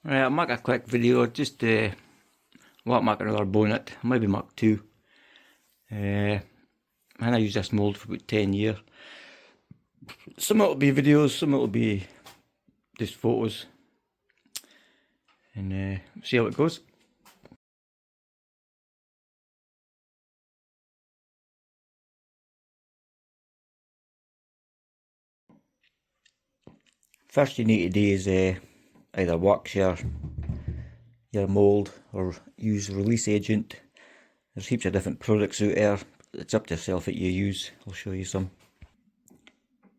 Right, I'll make a quick video, just want to make another bonnet, maybe make two. And I use this mould for about 10 years. Some of it will be videos, some of it will be just photos. And see how it goes. First you need to do is either wax your mould or use release agent. There's heaps of different products out there. It's up to yourself what you use. I'll show you some.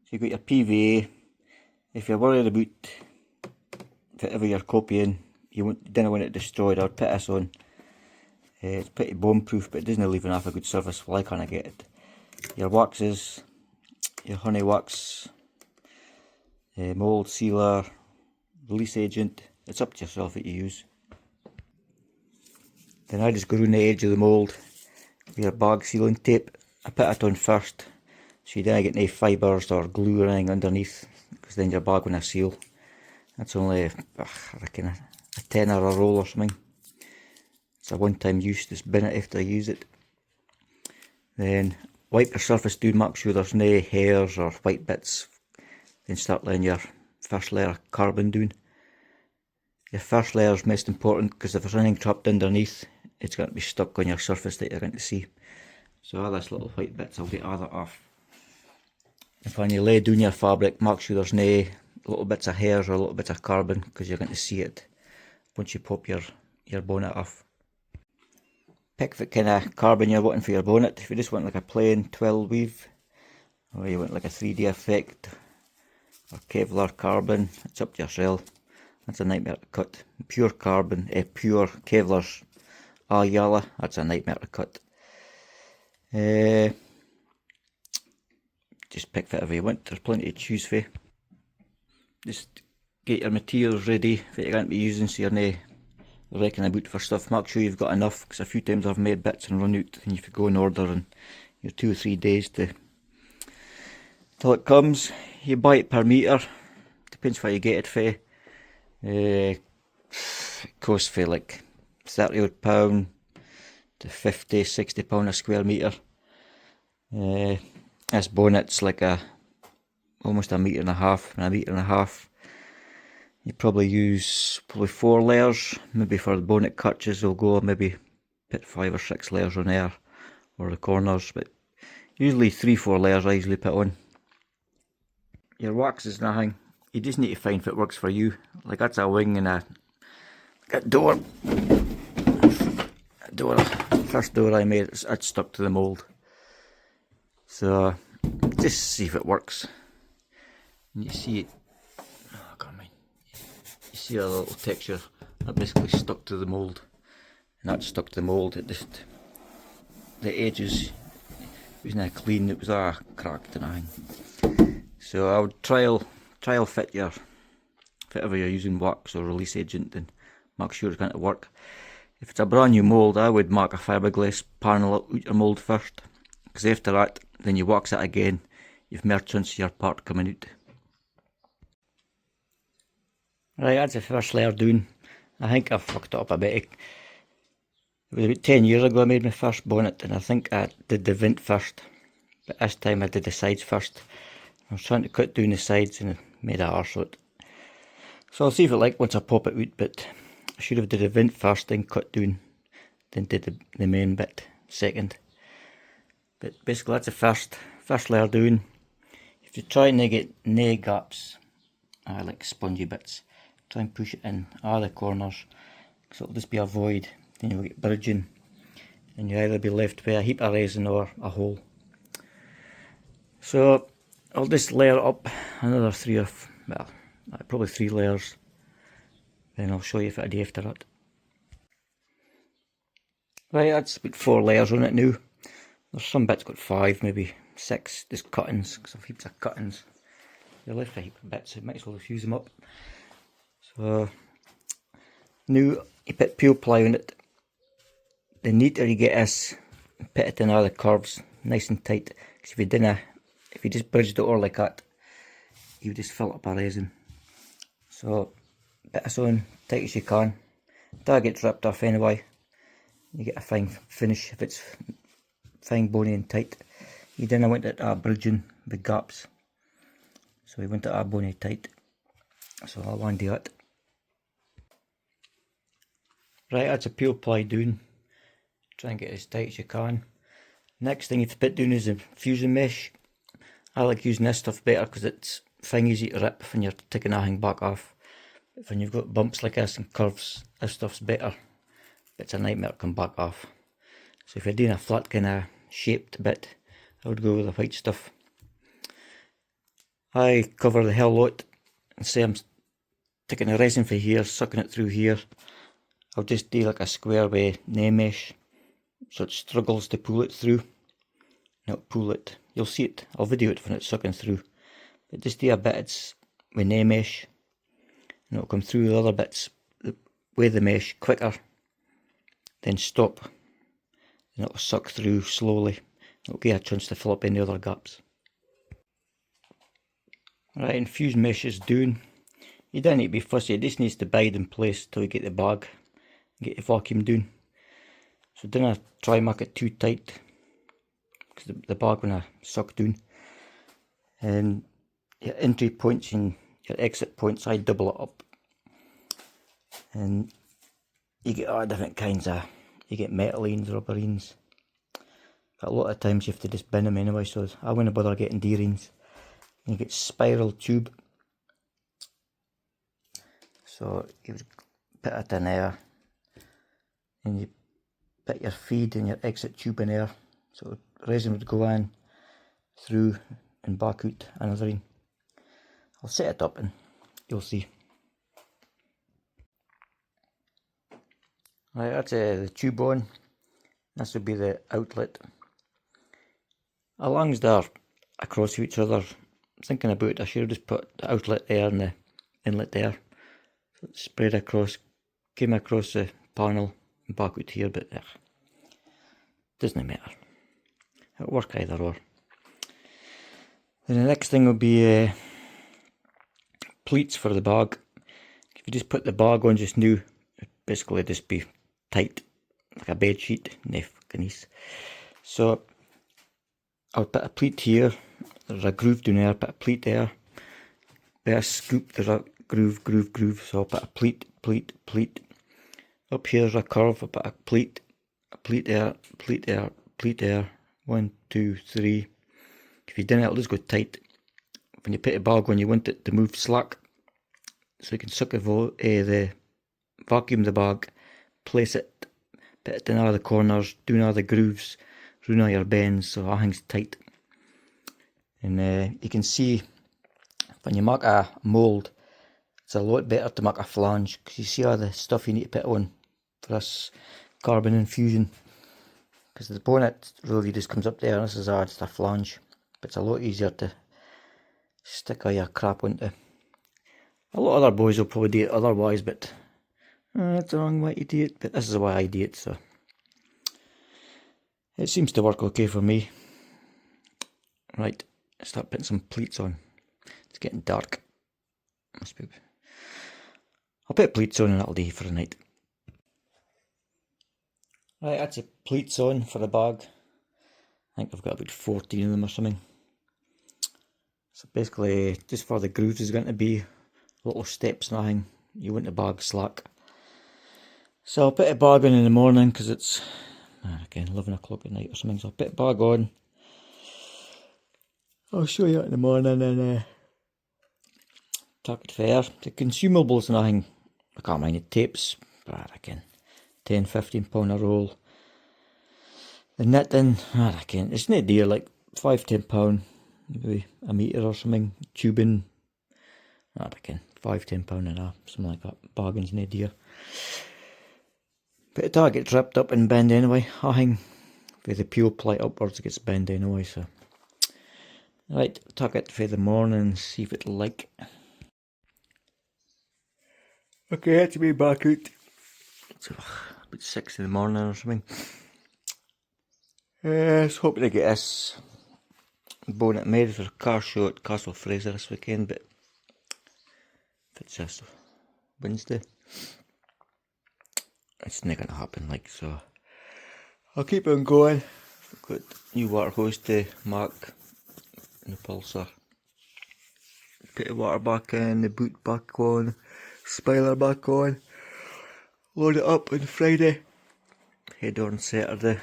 So you've got your PVA. If you're worried about whatever you're copying, you don't want it destroyed, I'd put this on. It's pretty bomb proof, but it doesn't leave enough a good surface. Well, I can't get it. Your waxes, your honey wax, mould sealer, release agent. It's up to yourself what you use. Then I just go around the edge of the mould with your bag sealing tape. I put it on first, so you don't get any fibres or glue or anything underneath, because then your bag won't seal. That's only, I reckon, a tenner a roll or something. It's a one-time use, just bin it after I use it. Then wipe your surface down, make sure there's no hairs or white bits. Then start laying your first layer of carbon down. Your first layer is most important, because if there's anything trapped underneath, it's going to be stuck on your surface that you're going to see. So all this little white bits, I'll get all that off. If when you lay down your fabric, make sure there's no little bits of hairs or little bits of carbon, because you're going to see it once you pop your bonnet off. Pick what kind of carbon you're wanting for your bonnet. If you just want like a plain twill weave, or you want like a 3D effect, or Kevlar carbon, it's up to yourself. That's a nightmare to cut. Pure carbon, pure Kevlar's all yellow, that's a nightmare to cut. Just pick whatever you want, there's plenty to choose for. Just get your materials ready that you're going to be using, so you're not wrecking about for stuff. Make sure you've got enough, because a few times I've made bits and run out, and you have to go in order, and you're 2 or 3 days till it comes. You buy it per metre, depends where you get it for. It costs for like £30 to £50–60 a square metre. This bonnet's like almost a metre and a half. You probably use 4 layers, maybe for the bonnet catches will go, maybe put 5 or 6 layers on there, or the corners, but usually 3–4 layers I usually put on. Your wax is nothing, you just need to find if it works for you. Like that's a wing and a door. First door I made, it's stuck to the mould. So just see if it works. And you see it, you see a little texture that basically stuck to the mould, and that's stuck to the mould. It just, the edges, it was not clean, it was cracked and everything. So I would trial fit your whatever you're using, wax or release agent, and make sure it's going to work. If it's a brand new mould, I would mark a fiberglass panel out your mould first, because after that, then you wax it again, you've more chance of your part coming out. Right, that's the first layer down. I think I fucked it up a bit. It was about 10 years ago I made my first bonnet, and I think I did the vent first, but this time I did the sides first. I was trying to cut down the sides and I made a arse of it. So I'll see if it like once I pop it out, but I should have did the vent first, then cut down, then did the main bit second. But basically that's the first layer down. If you try and get no gaps, like spongy bits, try and push it in all the corners, because it'll just be a void, then you'll get bridging, and you'll either be left with a heap of resin or a hole. So I'll just layer it up another probably 3 layers, then I'll show you if I do after that. Right, that's about 4 layers on it now. There's some bits got 5, maybe 6, just cuttings, because I've heaps of cuttings. You're left with a heap of bits, so you might as well just use them up. So now you put peel ply on it. The neater you get this, put it in all the curves, nice and tight, because if you just bridged it over like that, you would just fill it up with resin. So put this on tight as you can. That gets ripped off anyway. You get a fine finish if it's fine, bony and tight. You didn't want it bridging with gaps, so we want it bony tight. So I'll undo it. Right, that's a peel ply down. Try and get it as tight as you can. Next thing you have to put down is the fusing mesh. I like using this stuff better because it's fine, easy to rip when you're taking anything back off. But when you've got bumps like this and curves, this stuff's better. It's a nightmare to come back off. So if you're doing a flat kind of shaped bit, I would go with the white stuff. I cover the whole lot and say I'm taking the resin for here, sucking it through here. I'll just do like a square with nail mesh, so it struggles to pull it through. And it'll pull it. You'll see it. I'll video it when it's sucking through. But just do a bit with nail mesh, and it'll come through the other bits with the mesh quicker. Then stop, and it'll suck through slowly. It'll give you a chance to fill up any other gaps. Right, and fuse mesh is down. You don't need to be fussy, it just needs to bide in place till you get the bag and get the vacuum down. So don't try and make it too tight, because the bag will suck down. And your entry points and your exit points, I double it up. And you get all different kinds of, you get metalines, rubberines. But a lot of times you have to just bin them anyway, so I wouldn't bother getting D-rings. You get spiral tube. So you would put it in there, and you put your feed and your exit tube in there. So resin would go in, through and back out another ring. I'll set it up and you'll see. Right, that's the tube on. This would be the outlet. As long as they're across each other, thinking about it, I should have just put the outlet there and the inlet there. So it's spread across, came across the panel and back out here, but doesn't matter. It'll work either or. Then the next thing will be pleats for the bag. If you just put the bag on just now, it'd basically just be tight, like a bed sheet, no fucking ease. So I'll put a pleat here, there's a groove down there, put a pleat there. With a scoop there's a groove, so I'll put a pleat. Up here's a curve, I'll put a pleat there, pleat there, 1, 2, 3. If you didn't, it'll just go tight. When you put the bag on, you want it to move slack, so you can suck the vacuum the bag, place it, put it in all the corners, doing all the grooves, round all your bends, so everything's tight. And you can see when you make a mould, it's a lot better to make a flange, because you see all the stuff you need to put on for this carbon infusion. Because the bonnet really just comes up there, and this is just a flange. But it's a lot easier to stick all your crap onto. A lot of other boys will probably do it otherwise, but that's the wrong way to do it. But this is the way I do it, so it seems to work okay for me. Right, start putting some pleats on. It's getting dark. Must be. I'll put pleats on and that'll do for the night. Right, that's the pleats on for the bag. I think I've got about 14 of them or something. So basically, just for the grooves, there's going to be little steps and everything. You want the bag slack. So I'll put a bag on in the morning, because it's again 11 o'clock at night or something. So I'll put a bag on. I'll show you it in the morning and tuck it fair. The consumables and everything, I can't mind the tapes, but I reckon £10–15 a roll. The knitting, I reckon it's not dear, like £5–10, maybe a metre or something. Tubing, I reckon £5–10 and something like that. Bargain's no dear. But it all gets ripped up and bend anyway. I think with the peel ply upwards it gets bend anyway, so. Right, tuck it for the morning and see if it'll like. Okay, that's me back out. It's about 6 in the morning or something. I was hoping to get this bonnet made for a car show at Castle Fraser this weekend, but if it's just Wednesday. It's not gonna happen, like, so I'll keep on going. I've got new water hose to mark the pulsar. Put the water back in, the boot back on, spoiler back on. Load it up on Friday. Head on Saturday.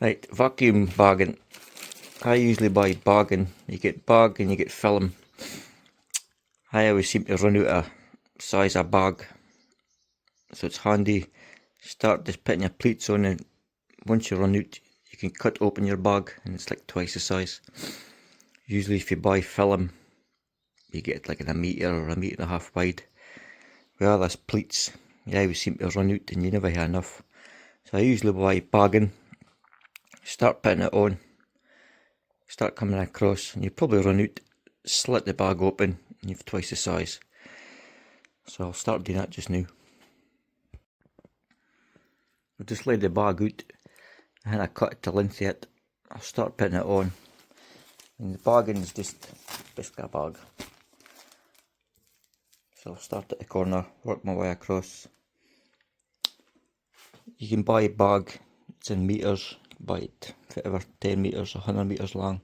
Right, vacuum bagging. I usually buy bagging. You get bag and you get film. I always seem to run out of size of bag, so it's handy. Start just putting your pleats on, and once you run out, you can cut open your bag and it's like twice the size. Usually if you buy film, you get like in a metre or a metre and a half wide. With all this pleats, you always seem to run out and you never have enough. So I usually buy bagging, start putting it on, start coming across, and you probably run out, slit the bag open, and you've twice the size. So I'll start doing that just now. I'll just lay the bag out, and then I cut it to length yet. I'll start putting it on. And the bagging is just basically a bag. So I'll start at the corner, work my way across. You can buy a bag, it's in metres, buy it whatever, 10 metres, 100 metres long.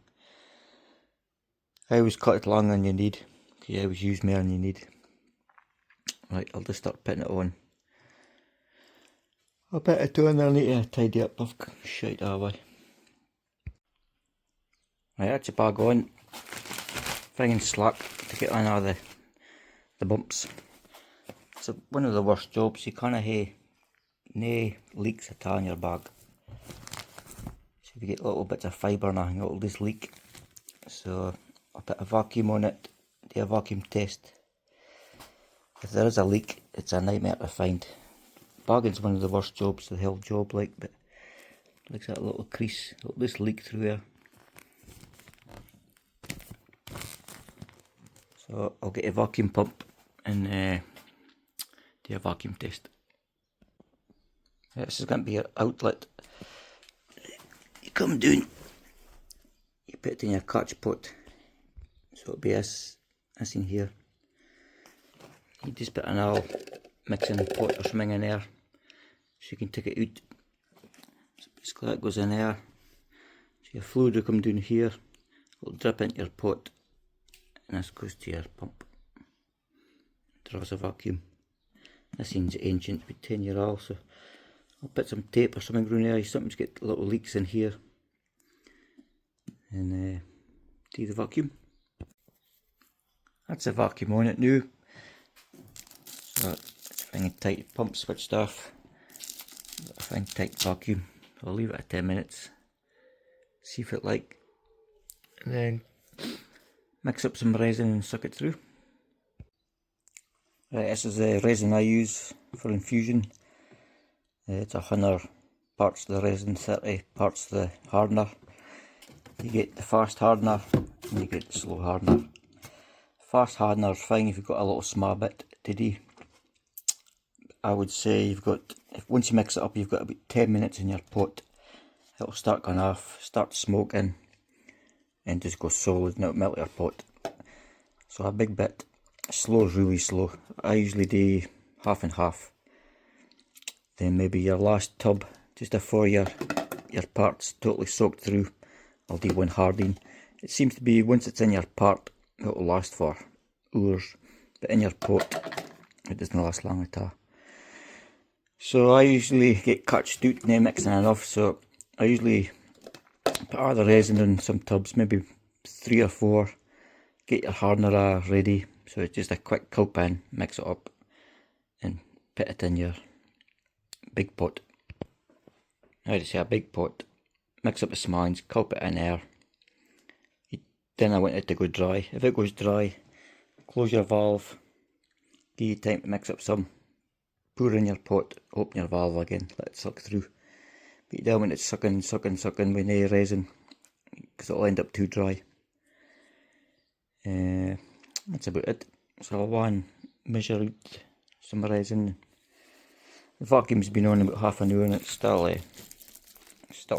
I always cut it longer than you need, because you always use more than you need. Right, I'll just start putting it on. I'll put it on there, I need to tidy up, I've shite that way. Right, that's the bag on. Friggin' slack to get on all the bumps. It's one of the worst jobs. You can't have no leaks at all in your bag. So if you get little bits of fibre and everything, it'll just leak. So I'll put a vacuum on it, do a vacuum test. If there is a leak, it's a nightmare to find. Bagging's one of the worst jobs, the whole job, like, but looks like a little crease. It'll just leak through here. So I'll get a vacuum pump and do a vacuum test. This is going to be your outlet. You come down, you put it in your catch pot. So it'll be this in here. You just put an oil mixing pot or something in there, so you can take it out. So basically that goes in there. So your fluid will come down here, it'll drip into your pot, and this goes to your pump. Draws a vacuum. This thing's ancient, about 10-year-old, so I'll put some tape or something around there. Something's got little leaks in here, and do the vacuum. That's the vacuum on it now. So it's a thing tight, pump switched off. A thing tight vacuum. I'll leave it at 10 minutes. See if it like, and then mix up some resin and suck it through. Right, this is the resin I use for infusion. It's 100 parts of the resin, 30 parts of the hardener. You get the fast hardener and you get the slow hardener. Fast hardener is fine if you've got a little small bit to do. I would say you've got, once you mix it up, you've got about 10 minutes in your pot. It'll start going off, start smoking, and just go solid and it'll melt your pot. So a big bit. Slow is really slow. I usually do half and half. Then maybe your last tub, just before your part's totally soaked through, I'll do one hardening. It seems to be, once it's in your part, it'll last for hours, but in your pot, it doesn't last long at all. So I usually get catched out and mixing enough, so I usually put all the resin in some tubs, maybe 3 or 4, get your hardener ready, so it's just a quick culp in, mix it up, and put it in your big pot. How to say, a big pot, mix up the smines, culp it in there. Then I want it to go dry. If it goes dry, close your valve, give you time to mix up some, pour in your pot, open your valve again, let it suck through. But you don't want it sucking with no resin, because it'll end up too dry. That's about it. So I'll one measure out some resin. The vacuum's been on about half an hour and it's still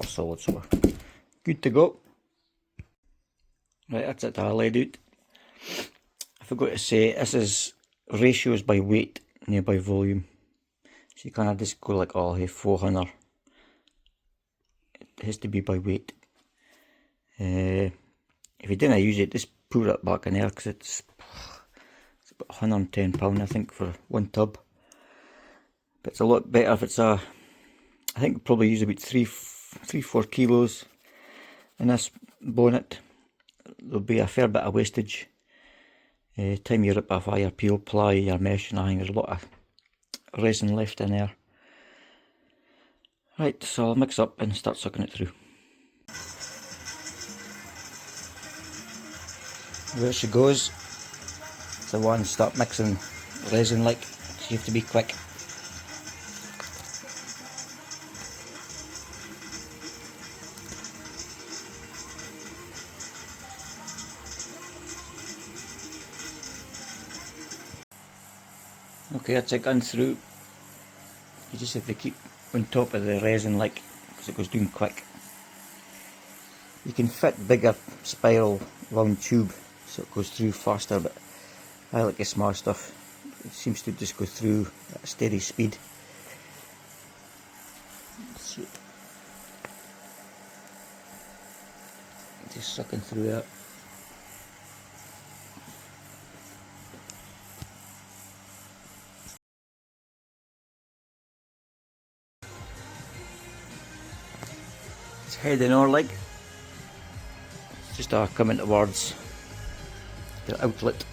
solid, so we're good to go. Right, that's it all laid out. forgot to say, this is ratios by weight, not by volume. So you can't just go like, oh, hey, 400. It has to be by weight. If you didn't use it, just put it back in there, because it's about £110 I think for one tub. But it's a lot better if it's I think probably use about 3-4 kilos in this bonnet. There'll be a fair bit of wastage. Time you rip off all your peel ply, your mesh and everything, there's a lot of resin left in there. Right, so I'll mix up and start sucking it through. There she goes. It's the one start mixing resin like, so you have to be quick. Okay, that's it gone through. You just have to keep on top of the resin like, because it goes down quick. You can fit bigger spiral round tube so it goes through faster, but I like the small stuff. It seems to just go through at a steady speed. So, just sucking through that. It's heading on like, just coming towards the outlet.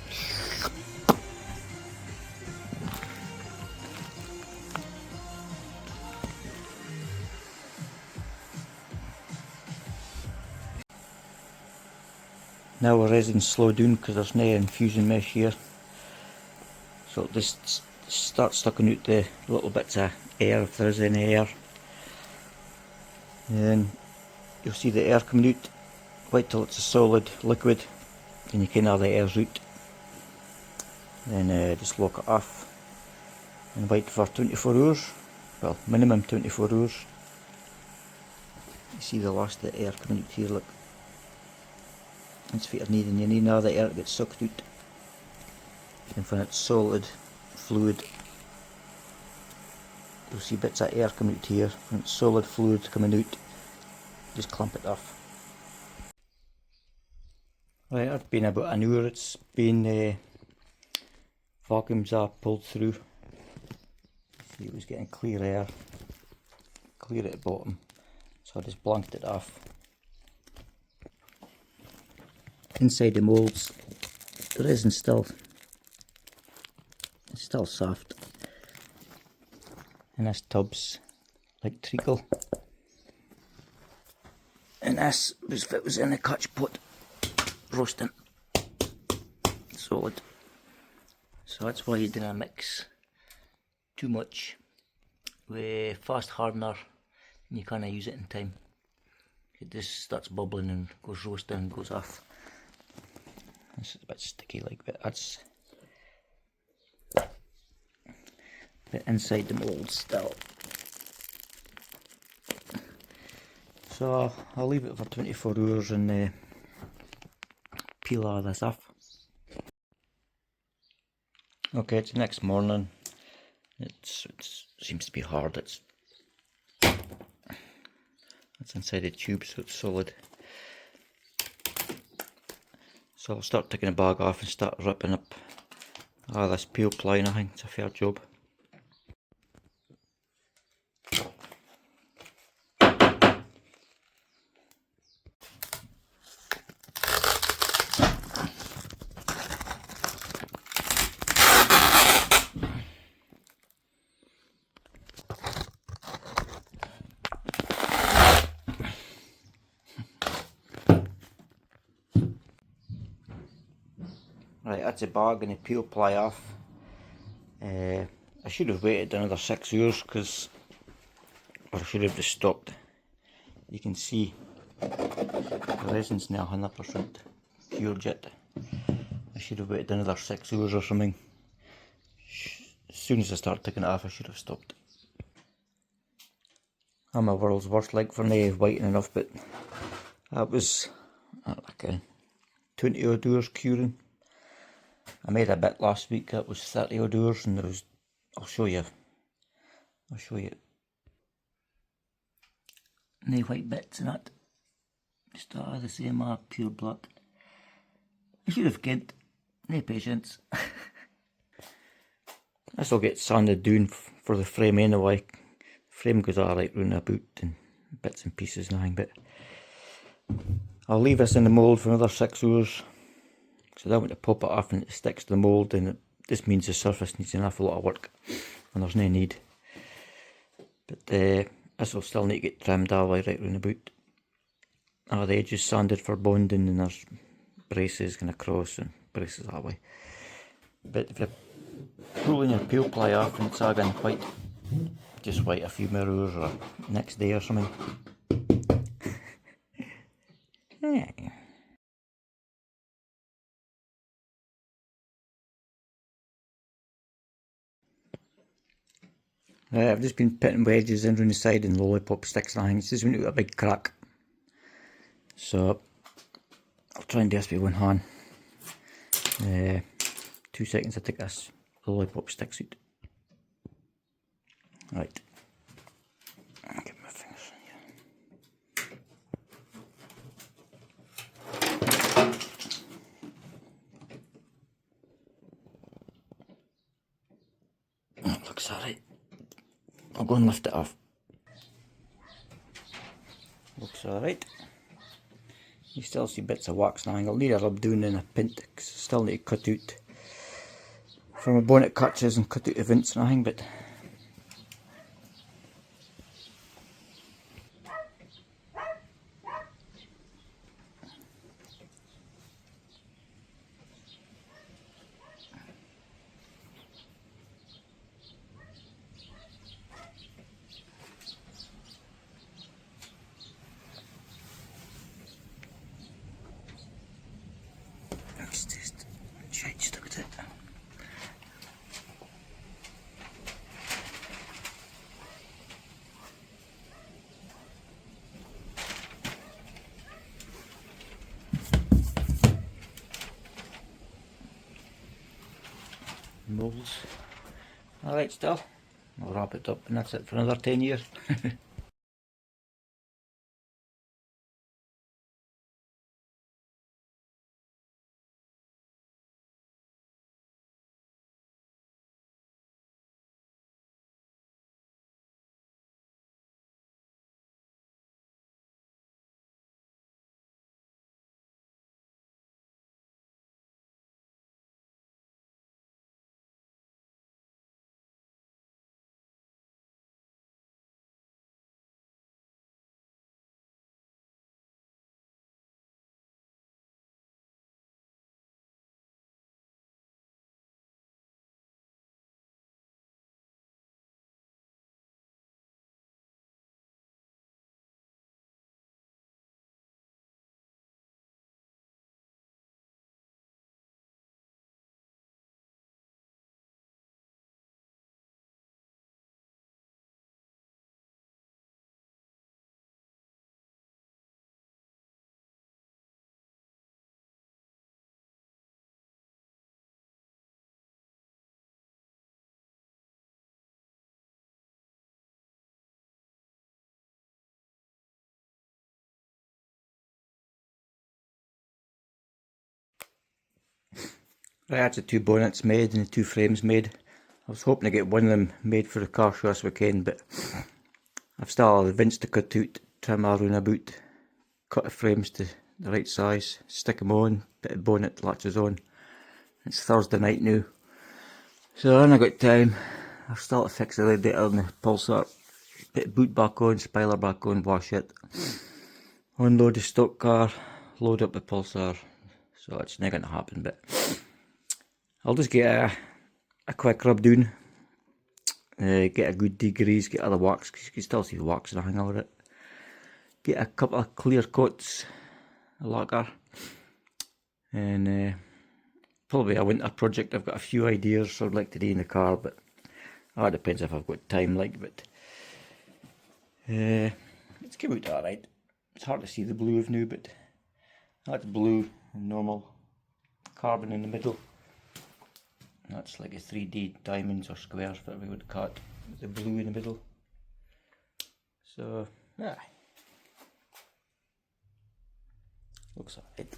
Now our resin's slow down because there's no infusion mesh here, so it'll just start sucking out the little bits of air if there is any air. And then you'll see the air coming out. Wait till it's a solid liquid and you can have the air's out. Then just lock it off and wait for 24 hours, well minimum 24 hours. You see the last of the air coming out here, look. That's what you're needing, you need now the air to get sucked out. And when it's solid fluid, you'll see bits of air coming out here. When it's solid fluid coming out, just clamp it off. Right, it's been about an hour, it's been vacuums are pulled through. See, it was getting clear air, clear at the bottom, so I just blanked it off. Inside the moulds, the resin's still soft, and this tub's like treacle, and this was if it was in a catch pot roasting solid. So that's why you didn't mix too much with fast hardener and you can't use it in time. It just starts bubbling and goes roasting and goes off. This is a bit sticky like that. That's bit inside the mould still. So I'll leave it for 24 hours and peel all this off. Okay, it's the next morning. It seems to be hard. It's inside the tube, so it's solid. So I'll start taking the bag off and start ripping up all this peel ply. I think it's a fair job. Right, that's the bag and the peel ply off. I should have waited another 6 hours or I should have just stopped. You can see the resin's now 100% cured yet. I should have waited another 6 hours or something. As soon as I start taking it off, I should have stopped. I'm my world's worst like for me waiting enough, but that was like a 20 odd hours curing. I made a bit last week that was 30 odd hours, and there was, I'll show you, no white bits in that, just the same pure black. I should have kid, no patience. This will get sanded down for the frame anyway. The frame goes alright round the boot and bits and pieces and everything, but I'll leave this in the mould for another 6 hours, because I don't want to pop it off and it sticks to the mould, and this means the surface needs an awful lot of work and there's no need. But this will still need to get trimmed all the way right round the boot. The edges sanded for bonding, and there's braces going across and braces that way. But if you're pulling your peel ply off and it's all going white, just wait a few more hours or next day or something. Yeah. I've just been putting wedges in around the side and lollipop sticks and things. This went out a big crack, so I'll try and do this with one hand. 2 seconds to take this lollipop sticks out. Right. Get my fingers in here. That looks alright. I'll go and lift it off. Looks alright. You still see bits of wax and I'll need a rub down in a pint, because I still need to cut out from my bonnet catches and cut out the vents and everything, but it's just shite stuck to it. Moulds. Alright, still. I'll wrap it up and that's it for another 10 years. Right, that's the 2 bonnets made and the 2 frames made. I was hoping to get one of them made for the car show this weekend, but I've still the vents to cut out, trim all round about, cut the frames to the right size, stick them on, bit of bonnet latches on. It's Thursday night now, so when I got time, I've still to fix the radiator on the pulsar, put the boot back on, spoiler back on, wash it, unload the stock car, load up the pulsar, so it's not going to happen, but I'll just get a quick rub down, get a good degrease, get other wax, because you can still see the wax and hang over it. Get a couple of clear coats of lacquer, and probably a winter project. I've got a few ideas I'd like to do in the car, but that depends if I've got time, like, but it's come out alright. It's hard to see the blue of now, but that's blue and normal carbon in the middle. That's like a 3D diamonds or squares, whatever we would cut, with the blue in the middle. So, yeah. Looks alright.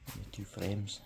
The two frames.